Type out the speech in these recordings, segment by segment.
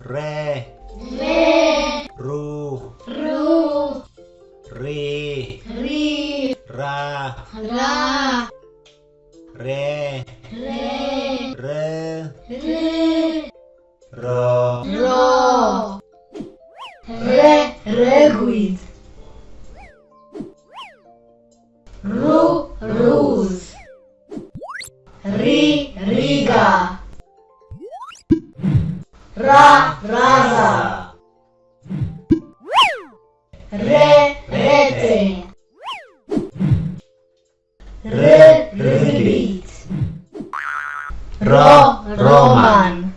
re, re, ru, ru, ri, ri, ra, ra, re, re, re, re, ro, ro, reguid, ruz, riga, raza, rete, repeat, roman,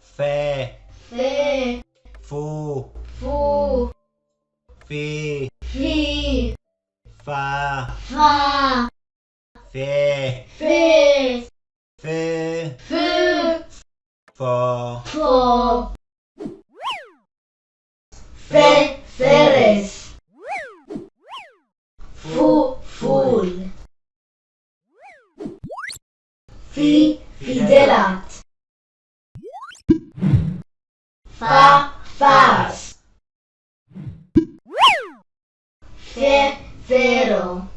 fe, fe, fu, fu, fi, fi, fa, fa, fe, fe, fe, fe, fo, fo, feres, full, fidelat, fas, fero,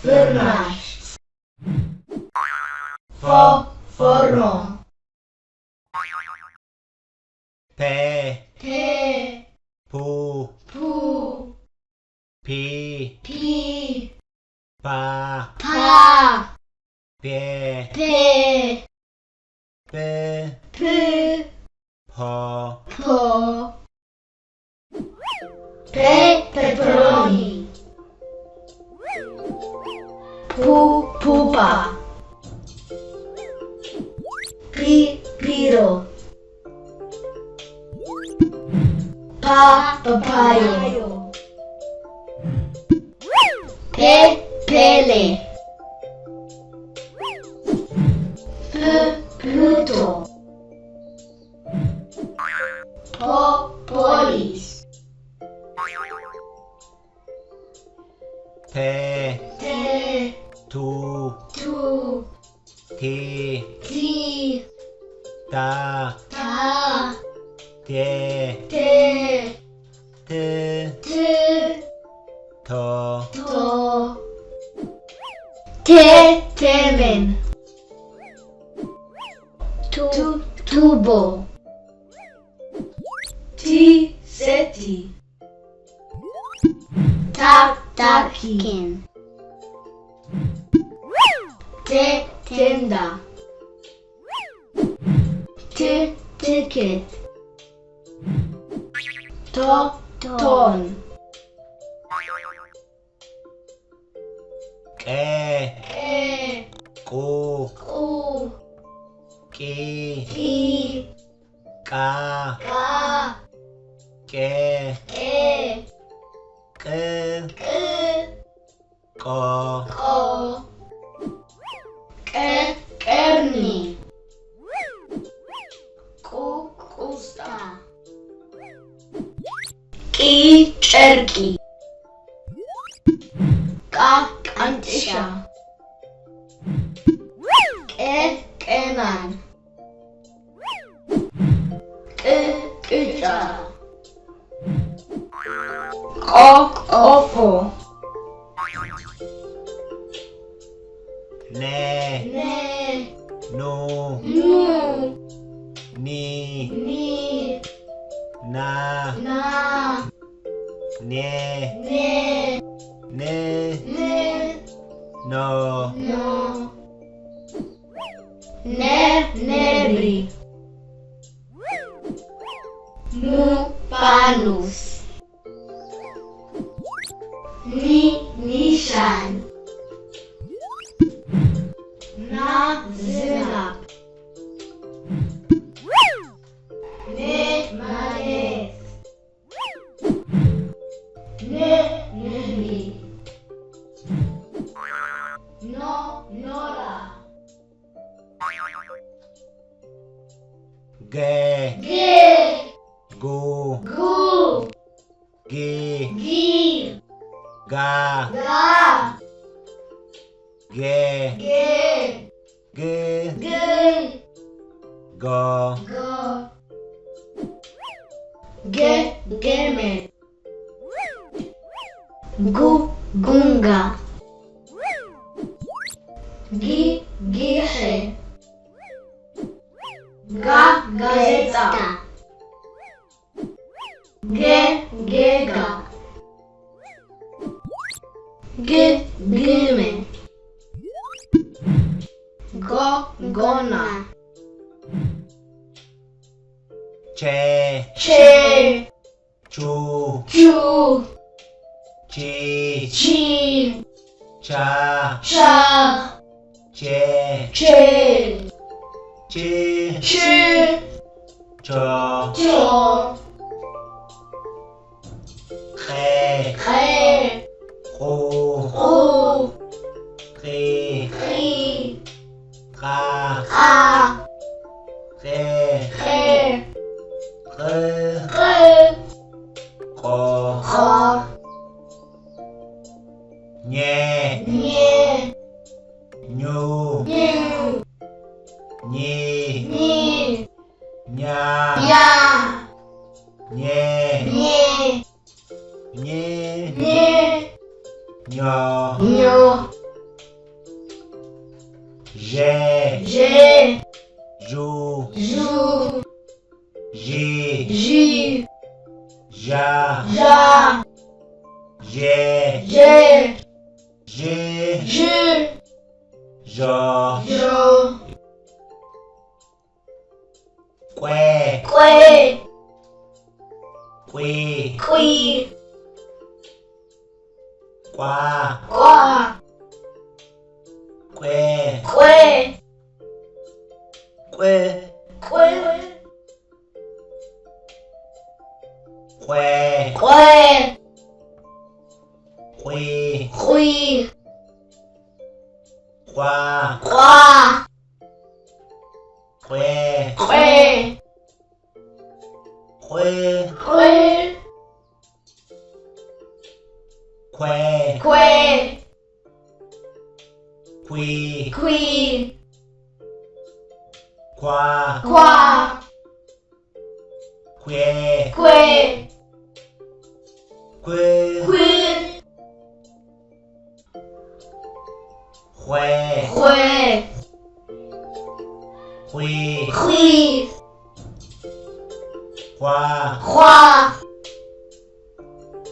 furnash, forno, pe, pe, pu, pu, pi, pi, pa, pa, pe, pe, pe, pe, po, po, pepperoni, pupa, piro, papayo, pele, Pluto, polis, te, te, tu, tu, ti, ti, ta, ta, te, te, te, te, to, to, temen, tubo, seti, takin, tenda, ticket, ton, ke, ku, ku, ki, ki, ka, ka, ke, ke, ke, ko, ko, kerni, kusta, cerki, kantisha, kenan, ቅጫ, ቆፎ፣ ne, ነ፣ nu, ኑ፣ ni, ኒ፣ na, ና፣ ne, ኔ፣ ne, ን፣ no, ኖ፣ ነብሪ፣ ኑባኑስ፣ ኒሻን፣ ዝናብ፣ ማየት፣ ንህቢ፣ ኖራ፣ ge, ጌ፣ gu, ጉ፣ gi, ጊ፣ ga, ጋ፣ ge, ጌ፣ G. G. Go. Go. G. Gamer. Gu. Gunga. Gi. Giche. Ga. Gazeta. Ge. Gega. G. Gymy. Go. Gona. Che. Che. Chu. Chu. Chi. Chi. Cha. Cha. Che. Che. Chi. Chi. Cho. Cho. Khe. Khe. Hu. Hu. Khi. Khi. Kha. Kha. Khe. Khe. Khê. Khê. Kho. Kho. Nhẹ. Nhẹ. Nhu. Nhu. Nhi. Nhi. Nha. Nha. Nhẹ. Nhẹ. Nhê. Nhẹ. Nhò. Nhò. Dê. Dê. Du. Ju. Ji. Ji. Ja. Ja. Dê. Dê. Dê. Ju. Giò. Jo. Que. Que. Quy. Qui. Qua. Qua. Que. Que. Que. Que. Que. Que. Quy. Qui. Qua. Qua. Que. Que. Que. Que. Que. Que. Quy. Qui. Qua. Qua. Que. Que. Que. Qui. Que. Que. Quy. Qui. Qua. Qua.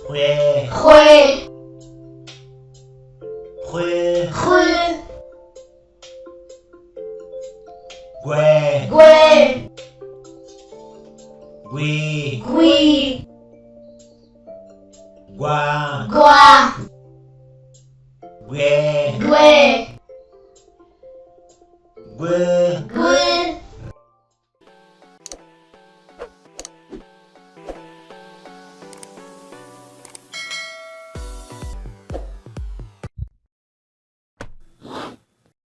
Que. Que. Que. Que. Que. Que. Quy. Qui. Qua. Qua. Que. Que. Que. Que.